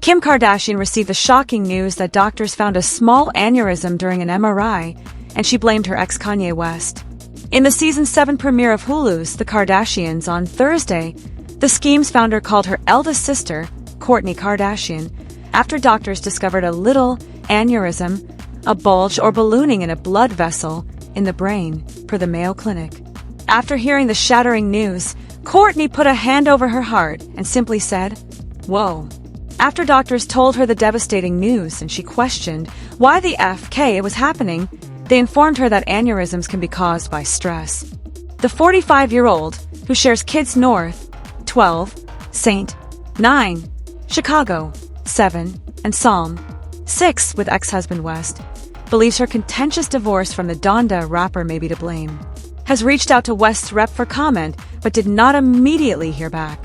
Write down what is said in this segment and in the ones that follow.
Kim Kardashian received the shocking news that doctors found a small aneurysm during an MRI, and she blamed her ex Kanye West. In the season 7 premiere of Hulu's The Kardashians on Thursday, the Scheme's founder called her eldest sister, Kourtney Kardashian, after doctors discovered a little aneurysm, a bulge or ballooning in a blood vessel in the brain, per the Mayo Clinic. After hearing the shattering news, Kourtney put a hand over her heart and simply said, "Whoa." After doctors told her the devastating news and she questioned why the FK it was happening, they informed her that aneurysms can be caused by stress. The 45-year-old, who shares kids North, 12, St. 9, Chicago, 7, and Psalm, 6 with ex-husband West, believes her contentious divorce from the Donda rapper may be to blame. Has reached out to West's rep for comment, but did not immediately hear back.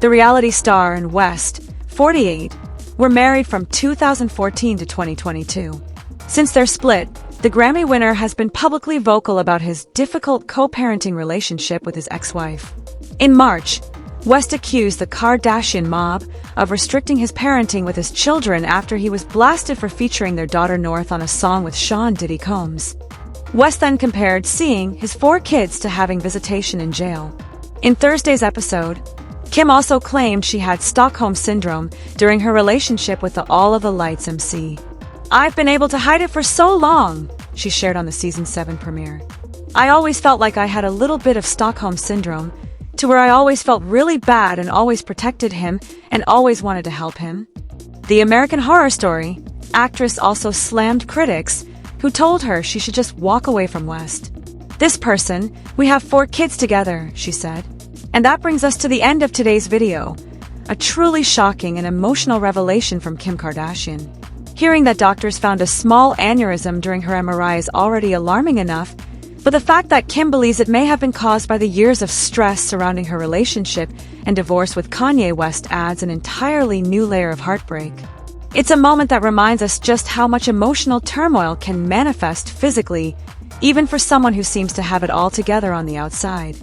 The reality star and West, 48, were married from 2014 to 2022. Since their split, the Grammy winner has been publicly vocal about his difficult co-parenting relationship with his ex-wife. In March, West accused the Kardashian mob of restricting his parenting with his children after he was blasted for featuring their daughter North on a song with Sean Diddy Combs. West then compared seeing his 4 kids to having visitation in jail. In Thursday's episode, Kim also claimed she had Stockholm Syndrome during her relationship with the All of the Lights MC. "I've been able to hide it for so long," she shared on the season 7 premiere. "I always felt like I had a little bit of Stockholm Syndrome, to where I always felt really bad and always protected him and always wanted to help him." The American Horror Story actress also slammed critics who told her she should just walk away from West. "This person, we have 4 kids together," she said. And that brings us to the end of today's video. A truly shocking and emotional revelation from Kim Kardashian. Hearing that doctors found a small aneurysm during her MRI is already alarming enough, but the fact that Kim believes it may have been caused by the years of stress surrounding her relationship and divorce with Kanye West adds an entirely new layer of heartbreak. It's a moment that reminds us just how much emotional turmoil can manifest physically, even for someone who seems to have it all together on the outside.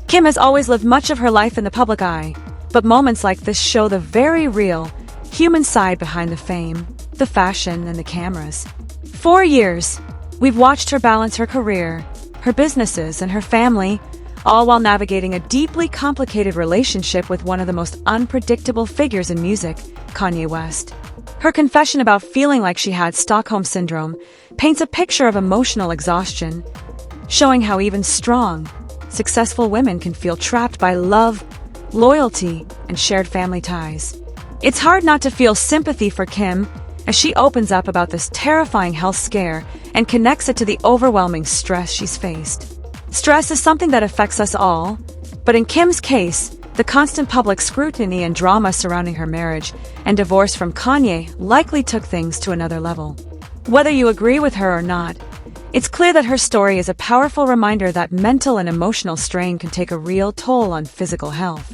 Kim has always lived much of her life in the public eye, but moments like this show the very real, human side behind the fame, the fashion, and the cameras. For years, we've watched her balance her career, her businesses, and her family, all while navigating a deeply complicated relationship with one of the most unpredictable figures in music, Kanye West. Her confession about feeling like she had Stockholm Syndrome paints a picture of emotional exhaustion, showing how even strong, successful women can feel trapped by love, loyalty, and shared family ties. It's hard not to feel sympathy for Kim as she opens up about this terrifying health scare and connects it to the overwhelming stress she's faced. Stress is something that affects us all, but in Kim's case, the constant public scrutiny and drama surrounding her marriage and divorce from Kanye likely took things to another level. Whether you agree with her or not, it's clear that her story is a powerful reminder that mental and emotional strain can take a real toll on physical health.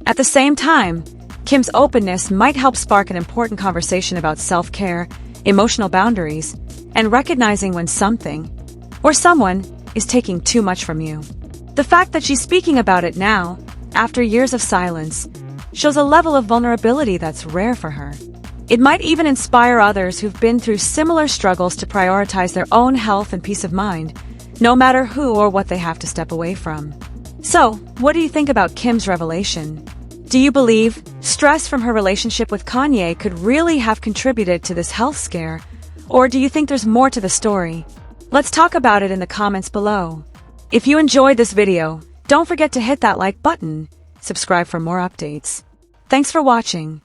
At the same time, Kim's openness might help spark an important conversation about self-care, emotional boundaries, and recognizing when something or someone is taking too much from you. The fact that she's speaking about it now, after years of silence, shows a level of vulnerability that's rare for her. It might even inspire others who've been through similar struggles to prioritize their own health and peace of mind, no matter who or what they have to step away from. So, what do you think about Kim's revelation? Do you believe stress from her relationship with Kanye could really have contributed to this health scare? Or do you think there's more to the story? Let's talk about it in the comments below. If you enjoyed this video, don't forget to hit that like button, subscribe for more updates. Thanks for watching.